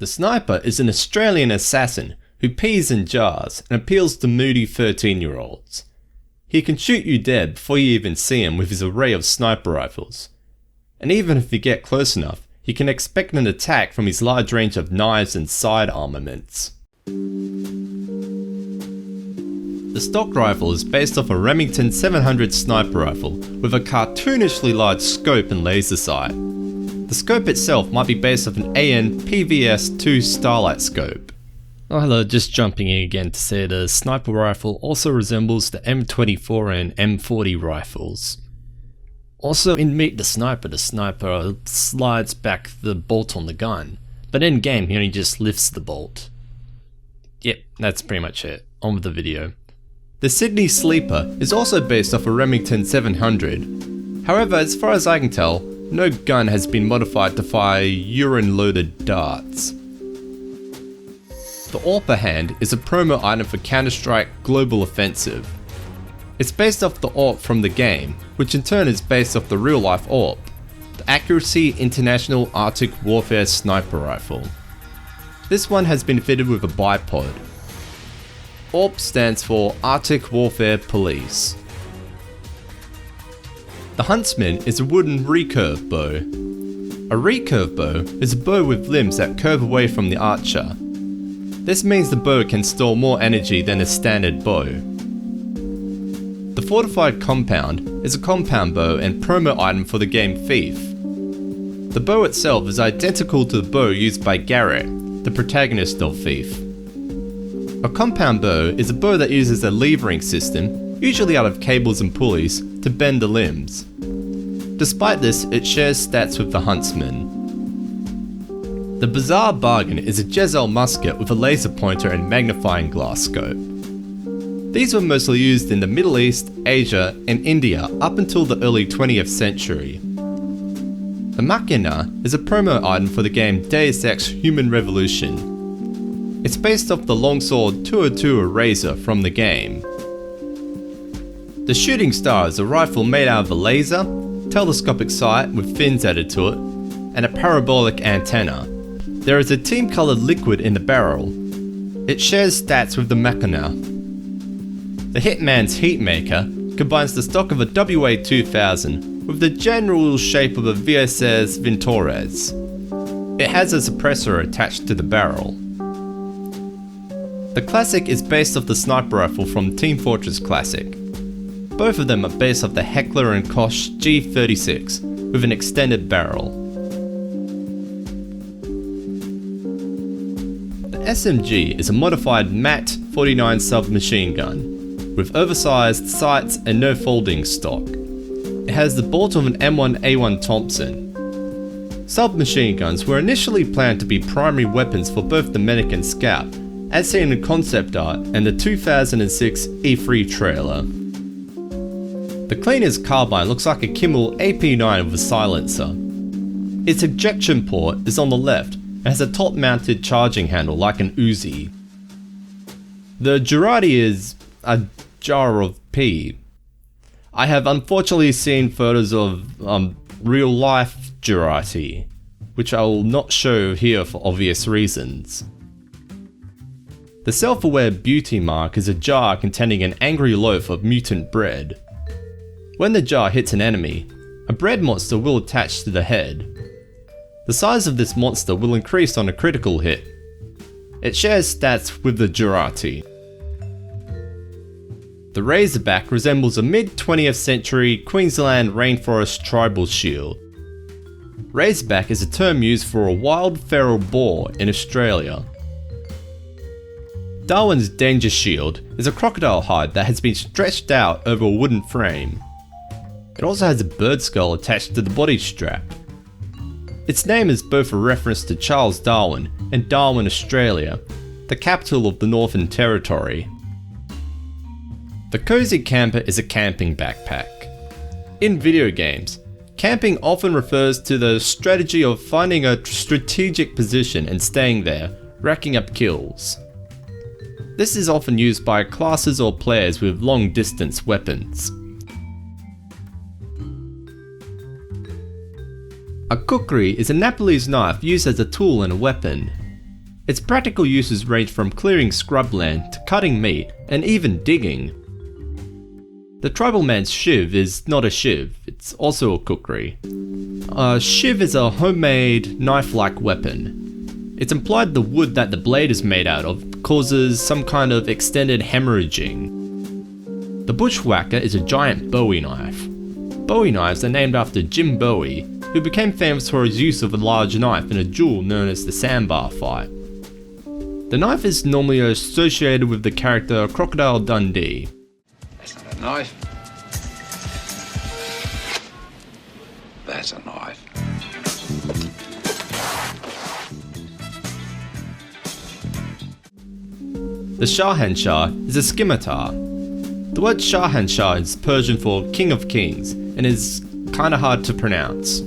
The sniper is an Australian assassin who pees in jars and appeals to moody 13-year-olds. He can shoot you dead before you even see him with his array of sniper rifles. And even if you get close enough, you can expect an attack from his large range of knives and side armaments. The stock rifle is based off a Remington 700 sniper rifle with a cartoonishly large scope and laser sight. The scope itself might be based off an AN PVS-2 Starlight scope. Oh hello, just jumping in again to say the sniper rifle also resembles the M24 and M40 rifles. Also in Meet the Sniper slides back the bolt on the gun, but in game he only just lifts the bolt. Yep, that's pretty much it. On with the video. The Sydney Sleeper is also based off a Remington 700. However, as far as I can tell, no gun has been modified to fire urine-loaded darts. The Awper Hand is a promo item for Counter-Strike Global Offensive. It's based off the AWP from the game, which in turn is based off the real-life AWP, the Accuracy International Arctic Warfare Sniper Rifle. This one has been fitted with a bipod. AWP stands for Arctic Warfare Police. The Huntsman is a wooden recurve bow. A recurve bow is a bow with limbs that curve away from the archer. This means the bow can store more energy than a standard bow. The Fortified Compound is a compound bow and promo item for the game Thief. The bow itself is identical to the bow used by Garrett, the protagonist of Thief. A compound bow is a bow that uses a levering system, usually out of cables and pulleys, to bend the limbs. Despite this, it shares stats with the Huntsman. The Bazaar Bargain is a Jezzel musket with a laser pointer and magnifying glass scope. These were mostly used in the Middle East, Asia, and India up until the early 20th century. The Machina is a promo item for the game Deus Ex Human Revolution. It's based off the longsword 202 Eraser from the game. The Shooting Star is a rifle made out of a laser, telescopic sight with fins added to it, and a parabolic antenna. There is a team-coloured liquid in the barrel. It shares stats with the Machina. The Hitman's Heatmaker combines the stock of a WA-2000 with the general shape of a VSS Ventores. It has a suppressor attached to the barrel. The Classic is based off the sniper rifle from Team Fortress Classic. Both of them are based off the Heckler & Koch G36 with an extended barrel. The SMG is a modified matte 49 submachine gun with oversized sights and no folding stock. It has the bolt of an M1A1 Thompson. Submachine guns were initially planned to be primary weapons for both the medic and scout, as seen in concept art and the 2006 E3 trailer. The cleaner's carbine looks like a Kimmel AP9 with a silencer. Its ejection port is on the left and has a top-mounted charging handle like an Uzi. The Jarate is a jar of pee. I have unfortunately seen photos of real-life Jarate, which I will not show here for obvious reasons. The self-aware beauty mark is a jar containing an angry loaf of mutant bread. When the jar hits an enemy, a bread monster will attach to the head. The size of this monster will increase on a critical hit. It shares stats with the Jarate. The Razorback resembles a mid-20th century Queensland rainforest tribal shield. Razorback is a term used for a wild feral boar in Australia. Darwin's Danger Shield is a crocodile hide that has been stretched out over a wooden frame. It also has a bird skull attached to the body strap. Its name is both a reference to Charles Darwin and Darwin, Australia, the capital of the Northern Territory. The Cozy Camper is a camping backpack. In video games, camping often refers to the strategy of finding a strategic position and staying there, racking up kills. This is often used by classes or players with long distance weapons. A Kukri is a Nepalese knife used as a tool and a weapon. Its practical uses range from clearing scrubland to cutting meat and even digging. The Tribalman's Shiv is not a Shiv, it's also a Kukri. A Shiv is a homemade knife-like weapon. It's implied the wood that the blade is made out of causes some kind of extended hemorrhaging. The Bushwacka is a giant Bowie knife. Bowie knives are named after Jim Bowie, who became famous for his use of a large knife in a duel known as the Sandbar fight. The knife is normally associated with the character Crocodile Dundee. That's not a knife. That's a knife. The Shahanshah is a scimitar. The word Shahanshah is Persian for King of Kings and is kinda hard to pronounce.